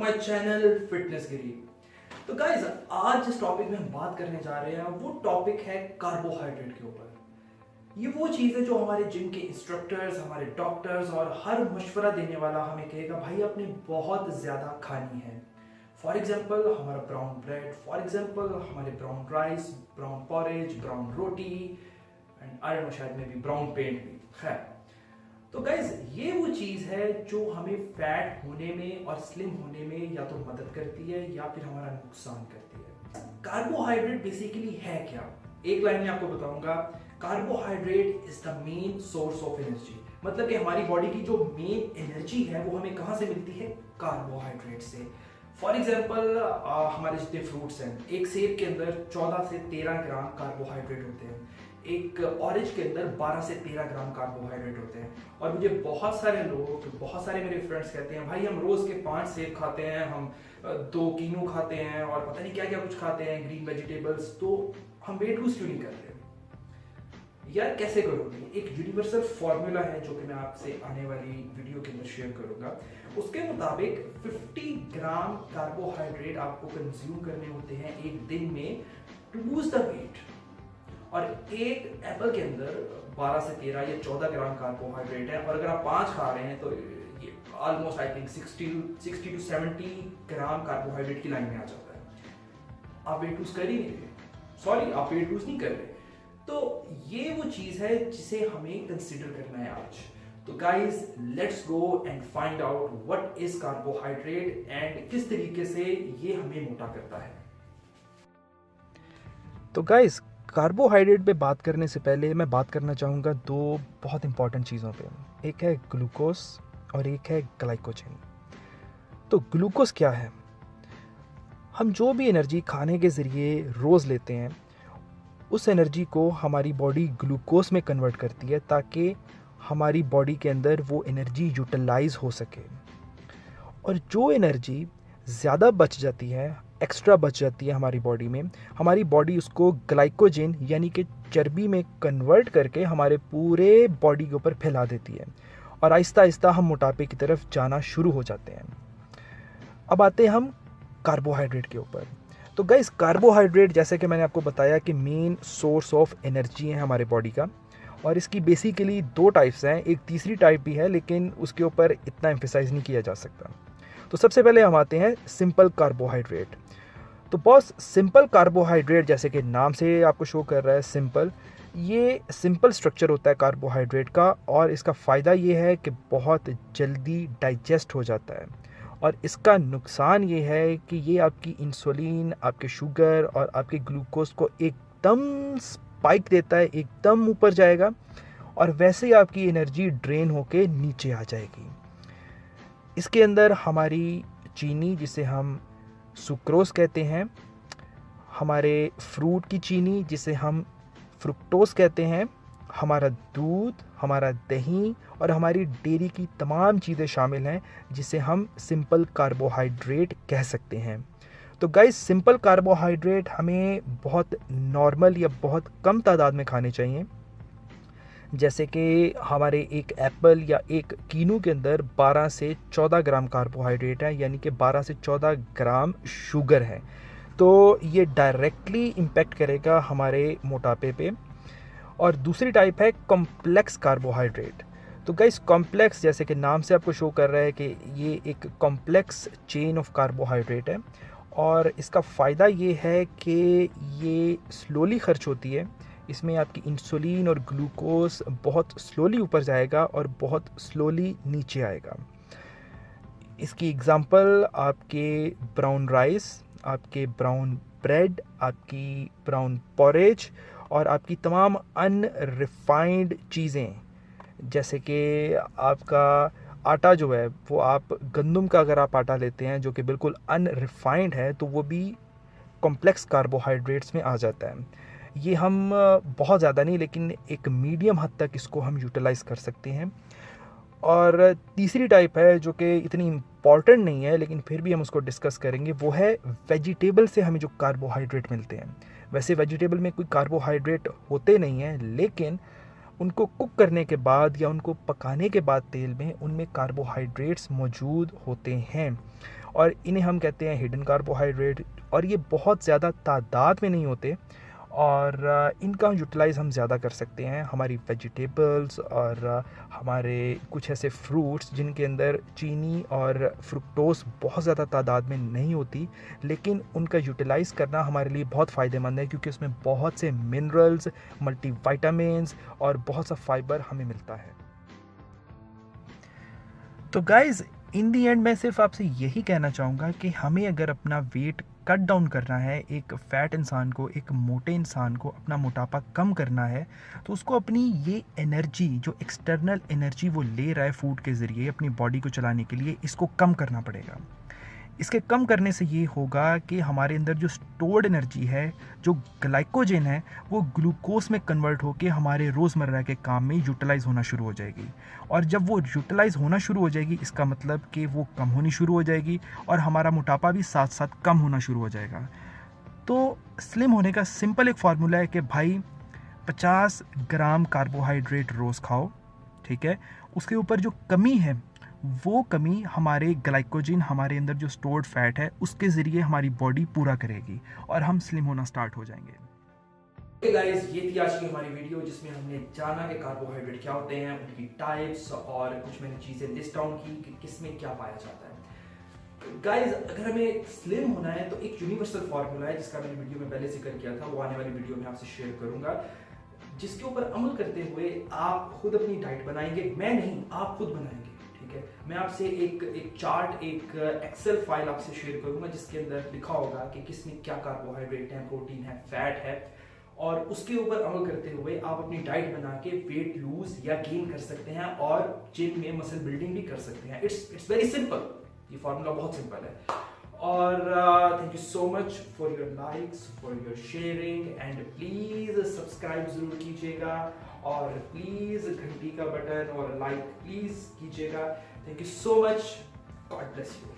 My channel fitness गिरी। तो guys, आज जिस टॉपिक में हम बात करने जा रहे हैं वो टॉपिक है कार्बोहाइड्रेट के ऊपर। ये वो चीज़ है जो हमारे जिम के इंस्ट्रक्टर्स, हमारे डॉक्टर्स और हर मशवरा देने वाला हमें कहेगा भाई आपने बहुत ज़्यादा खानी है। फॉर एग्जाम्पल हमारा ब्राउन ब्रेड, फॉर एग्जाम्पल हमारे brown rice, brown porridge, brown roti and I don't know, शायद में भी ब्राउन पेंट भी। खैर, तो गाइज ये वो चीज़ है जो हमें फैट होने में और स्लिम होने में या तो मदद करती है या फिर हमारा नुकसान करती है। कार्बोहाइड्रेट बेसिकली है क्या? एक लाइन में आपको बताऊंगा। Carbohydrate is the main source of energy. मतलब कि हमारी बॉडी की जो मेन एनर्जी है वो हमें कहाँ से मिलती है? कार्बोहाइड्रेट से। फॉर एग्जाम्पल हमारे जितने फ्रूट्स हैं, एक सेब के अंदर 14 से 13 ग्राम कार्बोहाइड्रेट होते हैं, एक ऑरेंज के अंदर 12 से 13 ग्राम कार्बोहाइड्रेट होते हैं। और मुझे बहुत सारे लोग, बहुत सारे मेरे फ्रेंड्स कहते हैं भाई हम रोज के 5 सेब खाते हैं, हम 2 कीनू खाते हैं और पता नहीं क्या क्या कुछ खाते हैं, ग्रीन वेजिटेबल्स, तो हम वेट लूज क्यों नहीं कर रहे? यार कैसे करोगे? एक यूनिवर्सल फॉर्मूला है जो कि मैं आपसे आने वाली वीडियो के अंदर शेयर करूंगा। उसके मुताबिक 50 ग्राम कार्बोहाइड्रेट आपको कंज्यूम करने होते हैं एक दिन में टू लूज द वेट। और एक एप्पल के अंदर 12 से 13 या 14 ग्राम कार्बोहाइड्रेट है, और अगर आप 5 खा रहे हैं तो ये almost I think 60 to 70 gram carbohydrate की लाइन में आ जाता है। आप वेट लूज कर ही नहीं रहे, सॉरी आप वेट लूज नहीं कर रहे। तो ये वो चीज है जिसे हमें कंसिडर करना है आज। तो guys let's go and find out what is carbohydrate and किस तरीके से ये हमें मोटा करता है। तो गाइस, कार्बोहाइड्रेट पे बात करने से पहले मैं बात करना चाहूँगा दो बहुत इंपॉर्टेंट चीज़ों पे। एक है ग्लूकोज और एक है ग्लाइकोजन। तो ग्लूकोज क्या है? हम जो भी एनर्जी खाने के ज़रिए रोज़ लेते हैं उस एनर्जी को हमारी बॉडी ग्लूकोज में कन्वर्ट करती है ताकि हमारी बॉडी के अंदर वो एनर्जी यूटिलाइज हो सके। और जो एनर्जी ज़्यादा बच जाती है, एक्स्ट्रा बच जाती है हमारी बॉडी में, हमारी बॉडी उसको ग्लाइकोजन यानी कि चर्बी में कन्वर्ट करके हमारे पूरे बॉडी के ऊपर फैला देती है और आहिस्ता आहिस्ता हम मोटापे की तरफ जाना शुरू हो जाते हैं। अब आते हैं हम कार्बोहाइड्रेट के ऊपर। तो गाइस, कार्बोहाइड्रेट जैसे कि मैंने आपको बताया कि मेन सोर्स ऑफ एनर्जी है हमारे बॉडी का, और इसकी बेसिकली 2 टाइप्स हैं। एक तीसरी टाइप भी है लेकिन उसके ऊपर इतना एम्फेसाइज नहीं किया जा सकता। तो सबसे पहले हम आते हैं सिंपल कार्बोहाइड्रेट। तो बॉस, सिंपल कार्बोहाइड्रेट जैसे कि नाम से आपको शो कर रहा है सिंपल, ये सिंपल स्ट्रक्चर होता है कार्बोहाइड्रेट का, और इसका फ़ायदा ये है कि बहुत जल्दी डाइजेस्ट हो जाता है। और इसका नुकसान ये है कि ये आपकी इंसुलिन, आपके शुगर और आपके ग्लूकोज को एकदम स्पाइक देता है, एकदम ऊपर जाएगा और वैसे ही आपकी एनर्जी ड्रेन होके नीचे आ जाएगी। इसके अंदर हमारी चीनी, जिसे हम सुक्रोज कहते हैं, हमारे फ्रूट की चीनी जिसे हम फ्रुक्टोज कहते हैं, हमारा दूध, हमारा दही और हमारी डेयरी की तमाम चीज़ें शामिल हैं जिसे हम सिंपल कार्बोहाइड्रेट कह सकते हैं। तो गाइस, सिंपल कार्बोहाइड्रेट हमें बहुत नॉर्मल या बहुत कम तादाद में खाने चाहिए। जैसे कि हमारे एक एप्पल या एक कीनू के अंदर 12 से 14 ग्राम कार्बोहाइड्रेट है, यानी कि 12 से 14 ग्राम शुगर है। तो ये डायरेक्टली इम्पेक्ट करेगा हमारे मोटापे पे। और दूसरी टाइप है कॉम्प्लेक्स कार्बोहाइड्रेट। तो गाइस, कॉम्प्लेक्स जैसे कि नाम से आपको शो कर रहा है कि ये एक कॉम्प्लेक्स चेन ऑफ कार्बोहाइड्रेट है, और इसका फ़ायदा ये है कि ये स्लोली खर्च होती है। इसमें आपकी इंसुलिन और ग्लूकोज बहुत स्लोली ऊपर जाएगा और बहुत स्लोली नीचे आएगा। इसकी एग्ज़ाम्पल आपके ब्राउन राइस, आपके ब्राउन ब्रेड, आपकी ब्राउन पॉरेज और आपकी तमाम अनरिफाइंड चीज़ें, जैसे कि आपका आटा जो है वो आप गंदम का अगर आप आटा लेते हैं जो कि बिल्कुल अनरिफाइंड है तो वो भी कॉम्प्लेक्स कार्बोहाइड्रेट्स में आ जाता है। ये हम बहुत ज़्यादा नहीं लेकिन एक मीडियम हद तक इसको हम यूटिलाइज़ कर सकते हैं। और तीसरी टाइप है जो कि इतनी इम्पॉर्टेंट नहीं है लेकिन फिर भी हम उसको डिस्कस करेंगे, वो है वेजिटेबल से हमें जो कार्बोहाइड्रेट मिलते हैं। वैसे वेजिटेबल में कोई कार्बोहाइड्रेट होते नहीं हैं, लेकिन उनको कुक करने के बाद या उनको पकाने के बाद तेल में उनमें कार्बोहाइड्रेट्स मौजूद होते हैं। और इन्हें हम कहते हैं हिडन कार्बोहाइड्रेट, और ये बहुत ज़्यादा तादाद में नहीं होते, और इनका यूटिलाइज़ हम ज़्यादा कर सकते हैं हमारी वेजिटेबल्स और हमारे कुछ ऐसे फ्रूट्स जिनके अंदर चीनी और फ्रुक्टोज बहुत ज़्यादा तादाद में नहीं होती, लेकिन उनका यूटिलाइज़ करना हमारे लिए बहुत फ़ायदेमंद है क्योंकि उसमें बहुत से मिनरल्स, मल्टीविटामिन्स और बहुत सा फाइबर हमें मिलता है। तो गाइज़, इन दी एंड मैं सिर्फ आपसे यही कहना चाहूँगा कि हमें अगर अपना वेट कट डाउन करना है, एक फ़ैट इंसान को, एक मोटे इंसान को अपना मोटापा कम करना है, तो उसको अपनी ये एनर्जी, जो एक्सटर्नल एनर्जी वो ले रहा है फूड के ज़रिए अपनी बॉडी को चलाने के लिए, इसको कम करना पड़ेगा। इसके कम करने से ये होगा कि हमारे अंदर जो स्टोर्ड एनर्जी है, जो ग्लाइकोजन है, वो ग्लूकोज में कन्वर्ट होकर हमारे रोज़मर्रा के काम में यूटिलाइज़ होना शुरू हो जाएगी। और जब वो यूटिलाइज़ होना शुरू हो जाएगी, इसका मतलब कि वो कम होनी शुरू हो जाएगी और हमारा मोटापा भी साथ साथ कम होना शुरू हो जाएगा। तो स्लिम होने का सिंपल एक फार्मूला है कि भाई 50 ग्राम कार्बोहाइड्रेट रोज़ खाओ, ठीक है। उसके ऊपर जो कमी है, वो कमी हमारे ग्लाइकोजन, हमारे अंदर जो स्टोर्ड फैट है, उसके ज़रिए हमारी बॉडी पूरा करेगी और हम स्लिम होना स्टार्ट हो जाएंगे। ओके गाइस, ये थी आज की हमारी वीडियो जिसमें हमने जाना कि कार्बोहाइड्रेट क्या होते हैं, उनकी टाइप्स, और कुछ मैंने चीज़ें लिस्ट डाउन की कि किसमें क्या पाया जाता है। गाइस, अगर हमें स्लिम होना है तो एक यूनिवर्सल फार्मूला है जिसका मैंने वीडियो में पहले जिक्र किया था, वो आने वाली वीडियो में आपसे शेयर करूंगा, जिसके ऊपर अमल करते हुए आप खुद अपनी डाइट बनाएंगे। मैं नहीं, आप खुद बनाएंगे, ठीक है। मैं आपसे एक चार्ट, एक एक्सेल फाइल आपसे शेयर करूंगा जिसके अंदर लिखा होगा कि किसमें क्या कार्बोहाइड्रेट है, प्रोटीन है, फैट है, और उसके ऊपर अमल करते हुए आप अपनी डाइट बना के वेट लूज या गेन कर सकते हैं और जिम में मसल बिल्डिंग भी कर सकते हैं। इट्स वेरी सिंपल, ये फॉर्मूला बहुत सिंपल है। और thank you so much for your likes, for your sharing, and please subscribe जरूर कीजिएगा, और प्लीज घंटी का बटन और लाइक प्लीज कीजिएगा। Thank you so much, God bless you.